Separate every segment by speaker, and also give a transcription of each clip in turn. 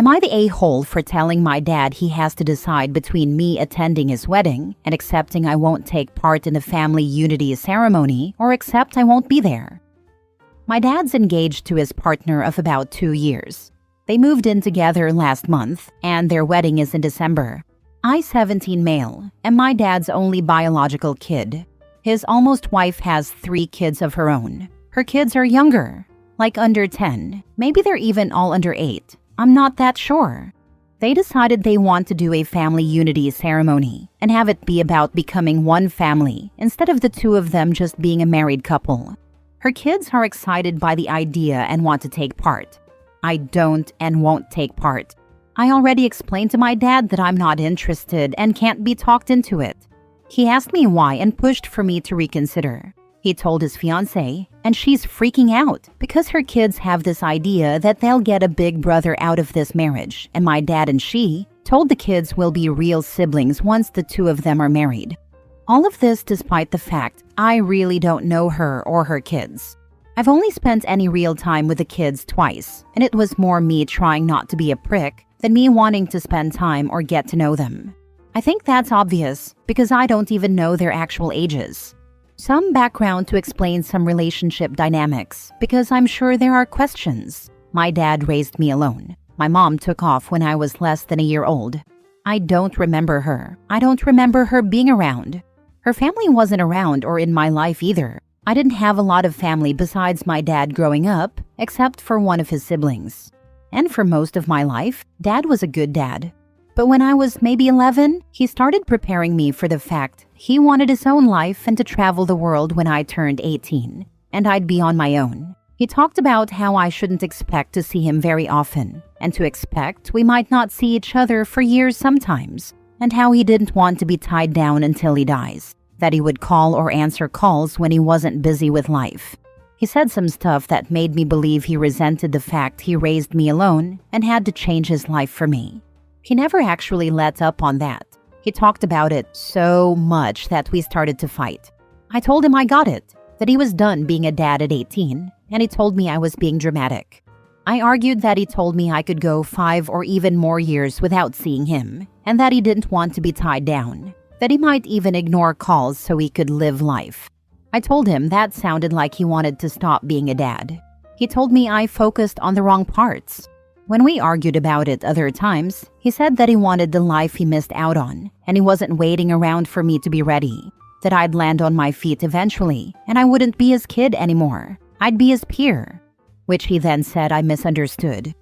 Speaker 1: Am I the a-hole for telling my dad he has to decide between me attending his wedding and accepting I won't take part in the family unity ceremony or accept I won't be there? My dad's engaged to his partner of about 2 years. They moved in together last month, and their wedding is in December. I, 17 male, am my dad's only biological kid. His almost wife has 3 kids of her own. Her kids are younger, like under 10. Maybe they're even all under 8. I'm not that sure. They decided they want to do a family unity ceremony and have it be about becoming one family instead of the 2 of them just being a married couple. Her kids are excited by the idea and want to take part. I don't and won't take part. I already explained to my dad that I'm not interested and can't be talked into it. He asked me why and pushed for me to reconsider. He told his fiancée, and she's freaking out because her kids have this idea that they'll get a big brother out of this marriage, and my dad and she told the kids we'll be real siblings once the 2 of them are married. All of this despite the fact I really don't know her or her kids. I've only spent any real time with the kids twice, and it was more me trying not to be a prick than me wanting to spend time or get to know them. I think that's obvious because I don't even know their actual ages. Some background to explain some relationship dynamics, because I'm sure there are questions. My dad raised me alone. My mom took off when I was less than a year old. I don't remember her. I don't remember her being around. Her family wasn't around or in my life either. I didn't have a lot of family besides my dad growing up, except for one of his siblings. And for most of my life, Dad was a good dad. But when I was maybe 11, he started preparing me for the fact he wanted his own life and to travel the world when I turned 18, and I'd be on my own. He talked about how I shouldn't expect to see him very often, and to expect we might not see each other for years sometimes, and how he didn't want to be tied down until he dies, that he would call or answer calls when he wasn't busy with life. He said some stuff that made me believe he resented the fact he raised me alone and had to change his life for me. He never actually let up on that. He talked about it so much that we started to fight. I told him I got it, that he was done being a dad at 18, and he told me I was being dramatic. I argued that he told me I could go 5 or even more years without seeing him, and that he didn't want to be tied down, that he might even ignore calls so he could live life. I told him that sounded like he wanted to stop being a dad. He told me I focused on the wrong parts. When we argued about it other times, he said that he wanted the life he missed out on, and he wasn't waiting around for me to be ready, that I'd land on my feet eventually, and I wouldn't be his kid anymore. I'd be his peer, which he then said I misunderstood.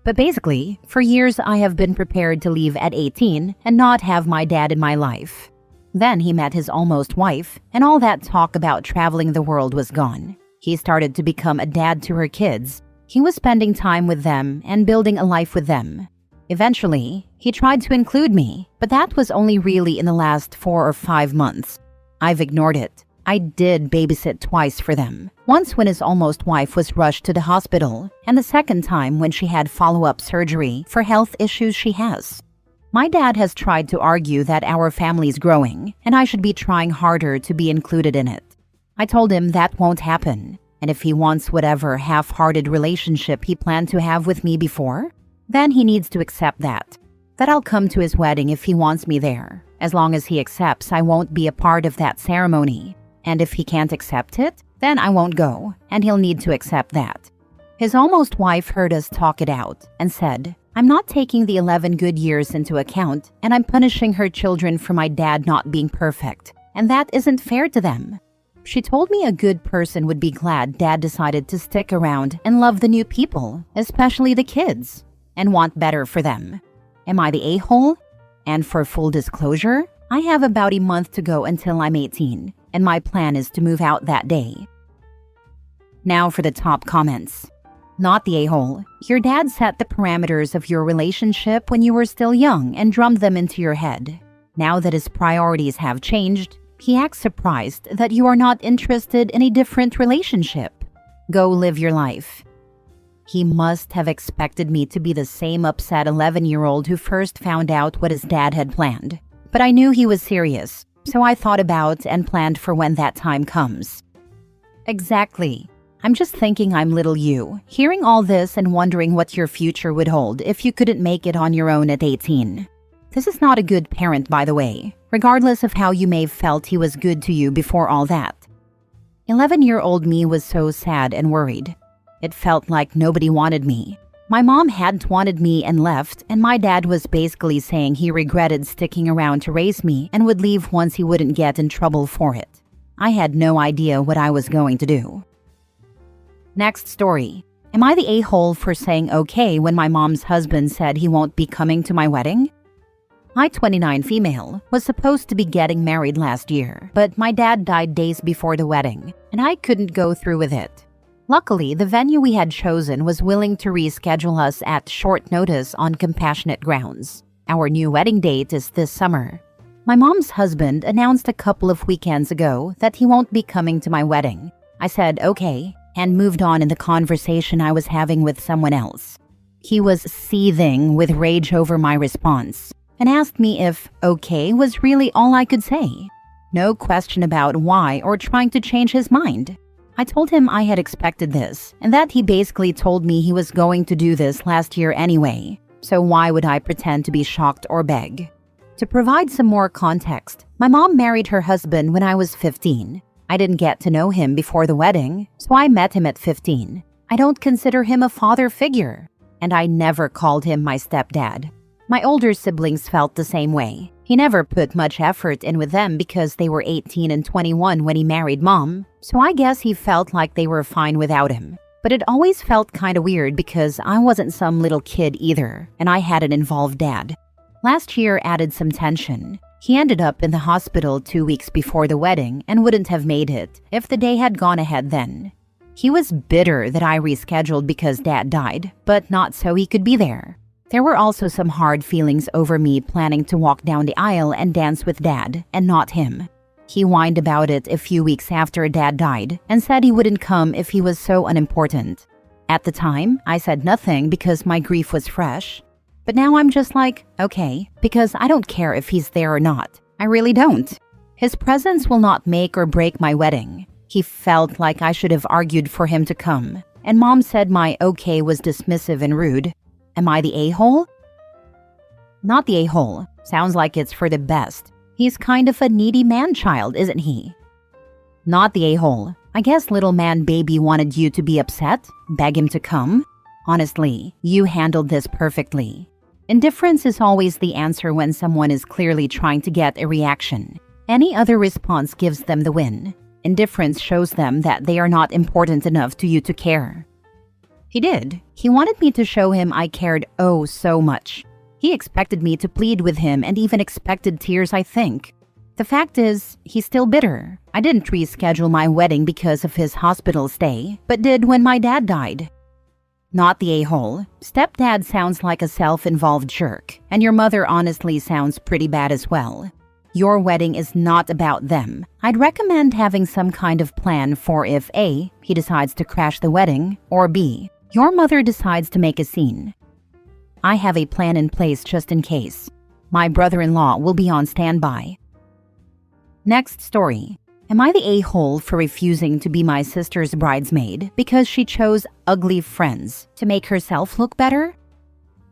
Speaker 1: But basically, for years I have been prepared to leave at 18 and not have my dad in my life. Then he met his almost wife, and all that talk about traveling the world was gone. He started to become a dad to her kids. He was spending time with them and building a life with them. Eventually, he tried to include me, but that was only really in the last 4 or 5 months. I've ignored it. I did babysit twice for them. Once when his almost wife was rushed to the hospital, and the second time when she had follow-up surgery for health issues she has. My dad has tried to argue that our family's growing, and I should be trying harder to be included in it. I told him that won't happen. And if he wants whatever half-hearted relationship he planned to have with me before, then he needs to accept that. That I'll come to his wedding if he wants me there. As long as he accepts I won't be a part of that ceremony. And if he can't accept it, then I won't go, and he'll need to accept that. His almost wife heard us talk it out and said, I'm not taking the 11 good years into account, and I'm punishing her children for my dad not being perfect, and that isn't fair to them. She told me a good person would be glad Dad decided to stick around and love the new people, especially the kids, and want better for them. Am I the a-hole? And for full disclosure, I have about a month to go until I'm 18, and my plan is to move out that day. Now for the top comments. Not the a-hole. Your dad set the parameters of your relationship when you were still young and drummed them into your head. Now that his priorities have changed, he acts surprised that you are not interested in a different relationship. Go live your life. He must have expected me to be the same upset 11-year-old who first found out what his dad had planned. But I knew he was serious, so I thought about and planned for when that time comes. Exactly. I'm just thinking I'm little you, hearing all this and wondering what your future would hold if you couldn't make it on your own at 18. This is not a good parent, by the way, regardless of how you may have felt he was good to you before all that. 11-year-old me was so sad and worried. It felt like nobody wanted me. My mom hadn't wanted me and left, and my dad was basically saying he regretted sticking around to raise me and would leave once he wouldn't get in trouble for it. I had no idea what I was going to do. Next story. Am I the a-hole for saying okay when my mom's husband said he won't be coming to my wedding? My 29 female was supposed to be getting married last year, but my dad died days before the wedding, and I couldn't go through with it. Luckily, the venue we had chosen was willing to reschedule us at short notice on compassionate grounds. Our new wedding date is this summer. My mom's husband announced a couple of weekends ago that he won't be coming to my wedding. I said okay, and moved on in the conversation I was having with someone else. He was seething with rage over my response, and asked me if okay was really all I could say. No question about why or trying to change his mind. I told him I had expected this, and that he basically told me he was going to do this last year anyway, so why would I pretend to be shocked or beg? To provide some more context, my mom married her husband when I was 15. I didn't get to know him before the wedding, so I met him at 15. I don't consider him a father figure, and I never called him my stepdad. My older siblings felt the same way. He never put much effort in with them because they were 18 and 21 when he married mom, so I guess he felt like they were fine without him. But it always felt kinda weird because I wasn't some little kid either, and I had an involved dad. Last year added some tension. He ended up in the hospital 2 weeks before the wedding and wouldn't have made it if the day had gone ahead then. He was bitter that I rescheduled because dad died, but not so he could be there. There were also some hard feelings over me planning to walk down the aisle and dance with dad, and not him. He whined about it a few weeks after dad died and said he wouldn't come if he was so unimportant. At the time, I said nothing because my grief was fresh. But now I'm just like, okay, because I don't care if he's there or not. I really don't. His presence will not make or break my wedding. He felt like I should have argued for him to come, and mom said my okay was dismissive and rude. Am I the a-hole? Not the a-hole. Sounds like it's for the best. He's kind of a needy man-child, isn't he? Not the a-hole. I guess little man baby wanted you to be upset, beg him to come. Honestly, you handled this perfectly. Indifference is always the answer when someone is clearly trying to get a reaction. Any other response gives them the win. Indifference shows them that they are not important enough to you to care. He did. He wanted me to show him I cared oh so much. He expected me to plead with him and even expected tears, I think. The fact is, he's still bitter. I didn't reschedule my wedding because of his hospital stay, but did when my dad died. Not the a-hole. Stepdad sounds like a self-involved jerk, and your mother honestly sounds pretty bad as well. Your wedding is not about them. I'd recommend having some kind of plan for if A, he decides to crash the wedding, or B, your mother decides to make a scene. I have a plan in place just in case. My brother-in-law will be on standby. Next story. Am I the a-hole for refusing to be my sister's bridesmaid because she chose ugly friends to make herself look better?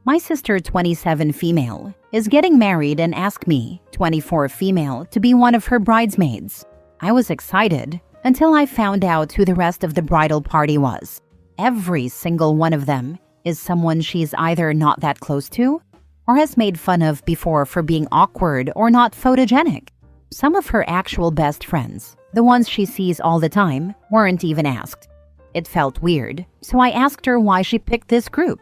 Speaker 1: My sister, 27 female, is getting married and asked me, 24 female, to be one of her bridesmaids. I was excited until I found out who the rest of the bridal party was. Every single one of them is someone she's either not that close to or has made fun of before for being awkward or not photogenic. Some of her actual best friends, the ones she sees all the time, weren't even asked. It felt weird, so I asked her why she picked this group.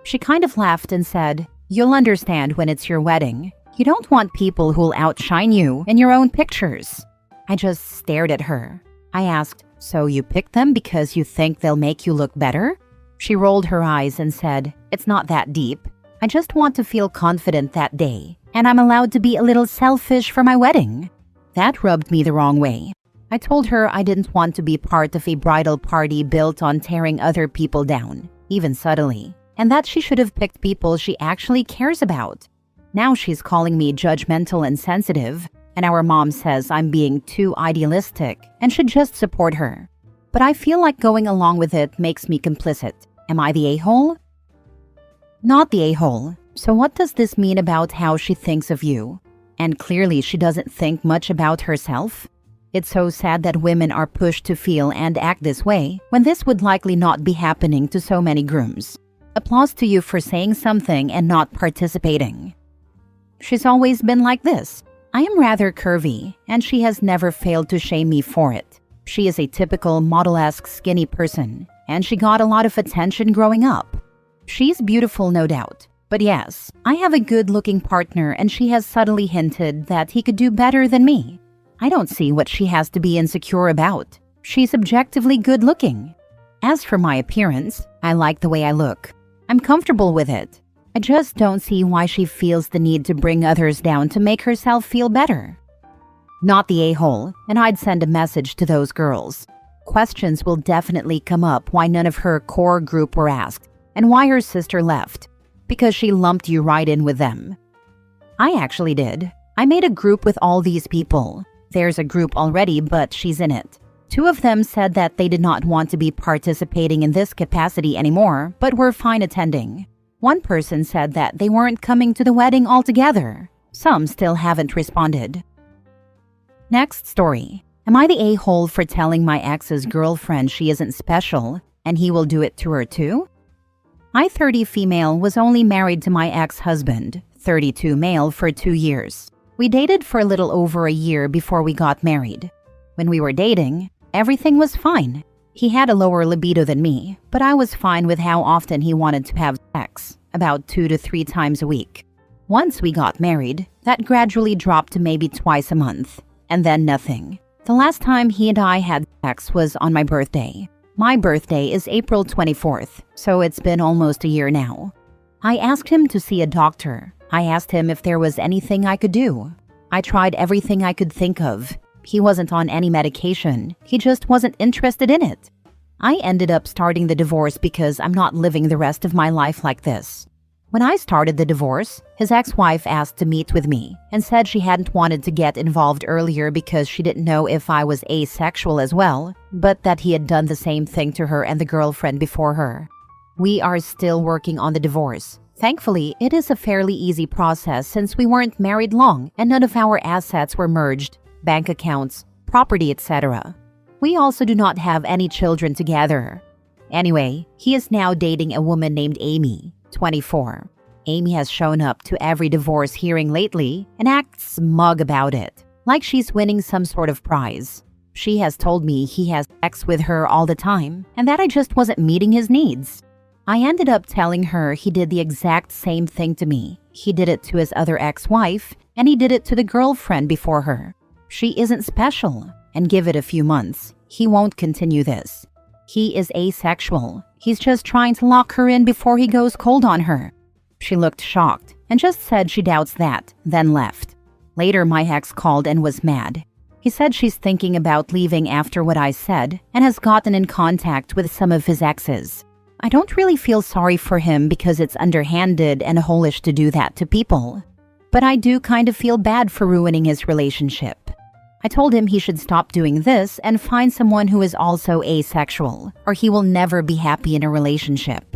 Speaker 1: She kind of laughed and said, "You'll understand when it's your wedding. You don't want people who'll outshine you in your own pictures." I just stared at her. I asked, "So you picked them because you think they'll make you look better?" She rolled her eyes and said, "It's not that deep. I just want to feel confident that day, and I'm allowed to be a little selfish for my wedding." That rubbed me the wrong way. I told her I didn't want to be part of a bridal party built on tearing other people down, even subtly, and that she should have picked people she actually cares about. Now she's calling me judgmental and sensitive, and our mom says I'm being too idealistic and should just support her. but I feel like going along with it makes me complicit. Am I the a-hole? Not the a-hole. So what does this mean about how she thinks of you? And clearly she doesn't think much about herself. It's so sad that women are pushed to feel and act this way when this would likely not be happening to so many grooms. Applause to you for saying something and not participating. She's always been like this. I am rather curvy, and she has never failed to shame me for it. She is a typical model-esque skinny person, and she got a lot of attention growing up. She's beautiful, no doubt. But yes, I have a good-looking partner, and she has subtly hinted that he could do better than me. I don't see what she has to be insecure about. She's objectively good-looking. As for my appearance, I like the way I look. I'm comfortable with it. I just don't see why she feels the need to bring others down to make herself feel better. Not the a-hole, and I'd send a message to those girls. Questions will definitely come up why none of her core group were asked, and why her sister left. Because she lumped you right in with them. I actually did. I made a group with all these people. There's a group already, but she's in it. 2 of them said that they did not want to be participating in this capacity anymore, but were fine attending. 1 person said that they weren't coming to the wedding altogether. Some still haven't responded. Next story. Am I the a-hole for telling my ex's girlfriend she isn't special, and he will do it to her too? I, 30 female, was only married to my ex-husband, 32 male, for 2 years. We dated for a little over a year before we got married. When we were dating, everything was fine. He had a lower libido than me, but I was fine with how often he wanted to have sex, about 2 to 3 times a week. Once we got married, that gradually dropped to maybe twice a month, and then nothing. The last time he and I had sex was on my birthday. My birthday is April 24th, so it's been almost a year now. I asked him to see a doctor. I asked him if there was anything I could do. I tried everything I could think of. He wasn't on any medication. He just wasn't interested in it. I ended up starting the divorce because I'm not living the rest of my life like this. When I started the divorce, his ex-wife asked to meet with me and said she hadn't wanted to get involved earlier because she didn't know if I was asexual as well, but that he had done the same thing to her and the girlfriend before her. We are still working on the divorce. Thankfully, it is a fairly easy process since we weren't married long and none of our assets were merged, bank accounts, property, etc. We also do not have any children together. Anyway, he is now dating a woman named Amy, 24. Amy has shown up to every divorce hearing lately and acts smug about it, like she's winning some sort of prize. She has told me he has sex with her all the time and that I just wasn't meeting his needs. I ended up telling her he did the exact same thing to me. He did it to his other ex-wife, and he did it to the girlfriend before her. She isn't special, and give it a few months. He won't continue this. He is asexual. He's just trying to lock her in before he goes cold on her. She looked shocked and just said she doubts that, then left. Later, my ex called and was mad. He said she's thinking about leaving after what I said and has gotten in contact with some of his exes. I don't really feel sorry for him because it's underhanded and holish to do that to people. But I do kind of feel bad for ruining his relationship. I told him he should stop doing this and find someone who is also asexual, or he will never be happy in a relationship.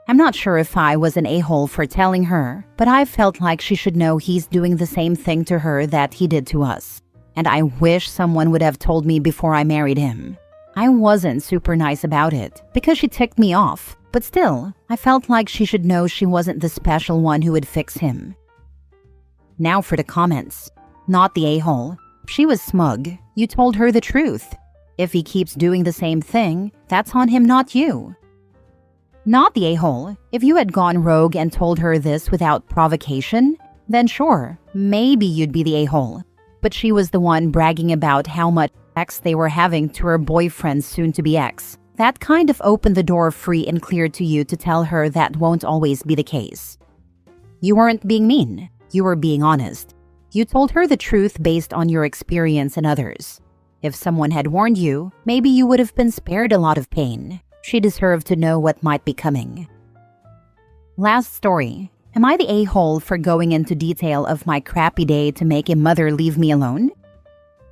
Speaker 1: I'm not sure if I was an a-hole for telling her, but I felt like she should know he's doing the same thing to her that he did to us. And I wish someone would have told me before I married him. I wasn't super nice about it because she ticked me off, but still, I felt like she should know she wasn't the special one who would fix him. Now for the comments. Not the a-hole. She was smug. You told her the truth. If he keeps doing the same thing, that's on him, not you. Not the a-hole. If you had gone rogue and told her this without provocation, then sure, maybe you'd be the a-hole. But she was the one bragging about how much sex they were having to her boyfriend's soon-to-be ex. That kind of opened the door free and clear to you to tell her that won't always be the case. You weren't being mean. You were being honest. You told her the truth based on your experience and others. If someone had warned you, maybe you would have been spared a lot of pain. She deserved to know what might be coming. Last story. Am I the a-hole for going into detail of my crappy day to make a mother leave me alone?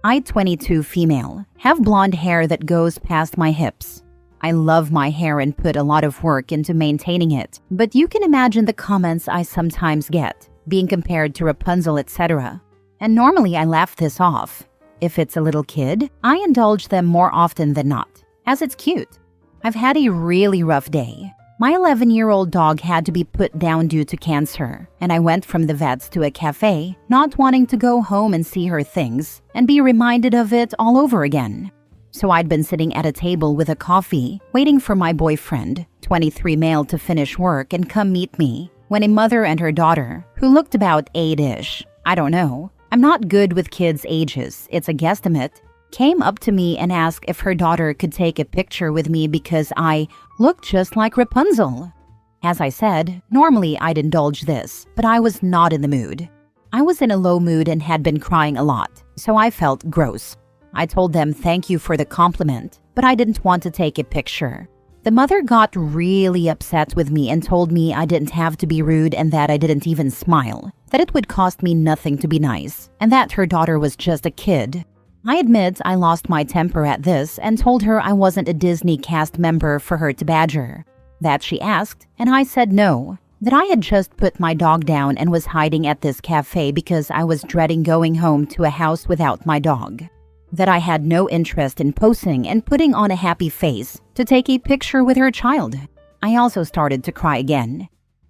Speaker 1: I, 22 female, have blonde hair that goes past my hips. I love my hair and put a lot of work into maintaining it, but you can imagine the comments I sometimes get, being compared to Rapunzel, etc. And normally I laugh this off. If it's a little kid, I indulge them more often than not, as it's cute. I've had a really rough day. My 11-year-old dog had to be put down due to cancer, and I went from the vets to a cafe, not wanting to go home and see her things and be reminded of it all over again. So I'd been sitting at a table with a coffee, waiting for my boyfriend, 23 male, to finish work and come meet me, when a mother and her daughter, who looked about 8-ish, I don't know, I'm not good with kids' ages, it's a guesstimate, came up to me and asked if her daughter could take a picture with me because I looked just like Rapunzel. As I said, normally I'd indulge this, but I was not in the mood. I was in a low mood and had been crying a lot, so I felt gross. I told them thank you for the compliment, but I didn't want to take a picture. The mother got really upset with me and told me I didn't have to be rude and that I didn't even smile, that it would cost me nothing to be nice, and that her daughter was just a kid. I admit I lost my temper at this and told her I wasn't a Disney cast member for her to badger. That she asked, and I said no, that I had just put my dog down and was hiding at this cafe because I was dreading going home to a house without my dog. That I had no interest in posing and putting on a happy face to take a picture with her child. I also started to cry again.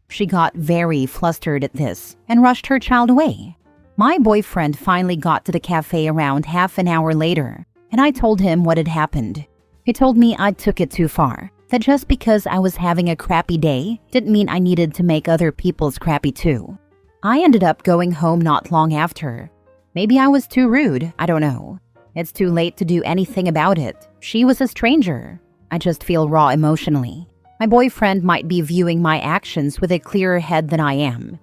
Speaker 1: She got very flustered at this and rushed her child away. My boyfriend finally got to the cafe around half an hour later, and I told him what had happened. He told me I took it too far, that just because I was having a crappy day didn't mean I needed to make other people's crappy too. I ended up going home not long after. Maybe I was too rude, I don't know. It's too late to do anything about it. She was a stranger. I just feel raw emotionally. My boyfriend might be viewing my actions with a clearer head than I am.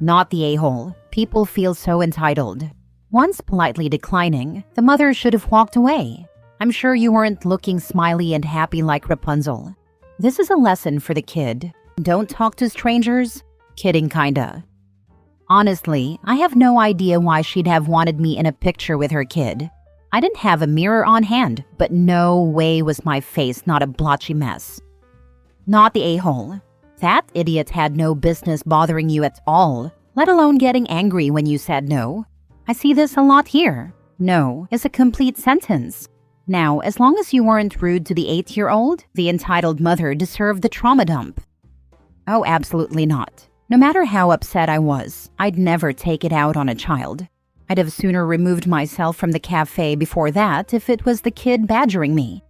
Speaker 1: Not the a-hole. People feel so entitled. Once politely declining, the mother should have walked away. I'm sure you weren't looking smiley and happy like Rapunzel. This is a lesson for the kid. Don't talk to strangers. Kidding, kinda. Honestly, I have no idea why she'd have wanted me in a picture with her kid. I didn't have a mirror on hand, but no way was my face not a blotchy mess. Not the a-hole. That idiot had no business bothering you at all, let alone getting angry when you said no. I see this a lot here. No is a complete sentence. Now, as long as you weren't rude to the 8-year-old, the entitled mother deserved the trauma dump. Oh, absolutely not. No matter how upset I was, I'd never take it out on a child. I'd have sooner removed myself from the cafe before that if it was the kid badgering me.